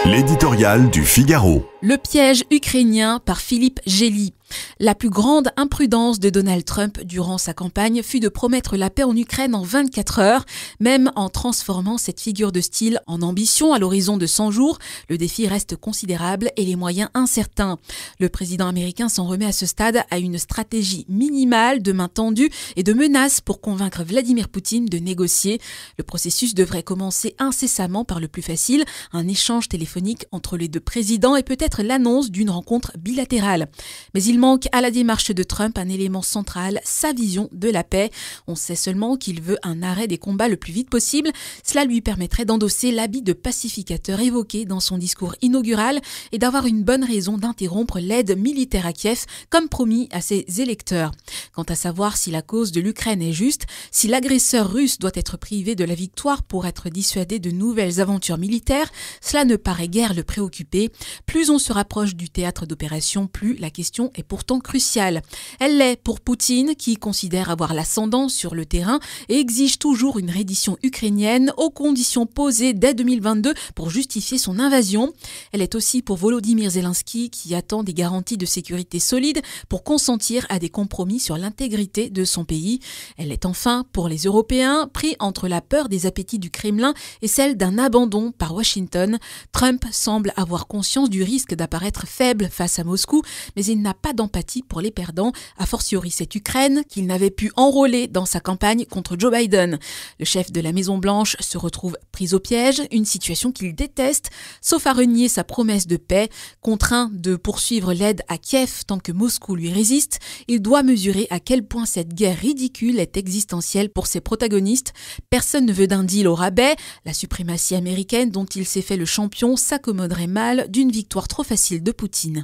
L'éditorial du Figaro. Le piège ukrainien par Philippe Gély. La plus grande imprudence de Donald Trump durant sa campagne fut de promettre la paix en Ukraine en 24 heures, même en transformant cette figure de style en ambition à l'horizon de 100 jours. Le défi reste considérable et les moyens incertains. Le président américain s'en remet à ce stade à une stratégie minimale de main tendue et de menaces pour convaincre Vladimir Poutine de négocier. Le processus devrait commencer incessamment par le plus facile, un échange téléphonique entre les deux présidents et peut-être l'annonce d'une rencontre bilatérale. Mais il manque à la démarche de Trump un élément central, sa vision de la paix. On sait seulement qu'il veut un arrêt des combats le plus vite possible. Cela lui permettrait d'endosser l'habit de pacificateur évoqué dans son discours inaugural et d'avoir une bonne raison d'interrompre l'aide militaire à Kiev, comme promis à ses électeurs. Quant à savoir si la cause de l'Ukraine est juste, si l'agresseur russe doit être privé de la victoire pour être dissuadé de nouvelles aventures militaires, cela ne paraît guère le préoccuper. Plus on se rapproche du théâtre d'opération, plus la question est pourtant cruciale. Elle l'est pour Poutine, qui considère avoir l'ascendant sur le terrain et exige toujours une reddition ukrainienne aux conditions posées dès 2022 pour justifier son invasion. Elle est aussi pour Volodymyr Zelensky, qui attend des garanties de sécurité solides pour consentir à des compromis sur l'intégrité de son pays. Elle est enfin pour les Européens, pris entre la peur des appétits du Kremlin et celle d'un abandon par Washington. Trump semble avoir conscience du risque d'apparaître faible face à Moscou, mais il n'a pas d'empathie pour les perdants, a fortiori cette Ukraine qu'il n'avait pu enrôler dans sa campagne contre Joe Biden. Le chef de la Maison-Blanche se retrouve pris au piège, une situation qu'il déteste, sauf à renier sa promesse de paix. Contraint de poursuivre l'aide à Kiev tant que Moscou lui résiste, il doit mesurer à quel point cette guerre ridicule est existentielle pour ses protagonistes. Personne ne veut d'un deal au rabais. La suprématie américaine dont il s'est fait le champion s'accommoderait mal d'une victoire trop facile de Poutine.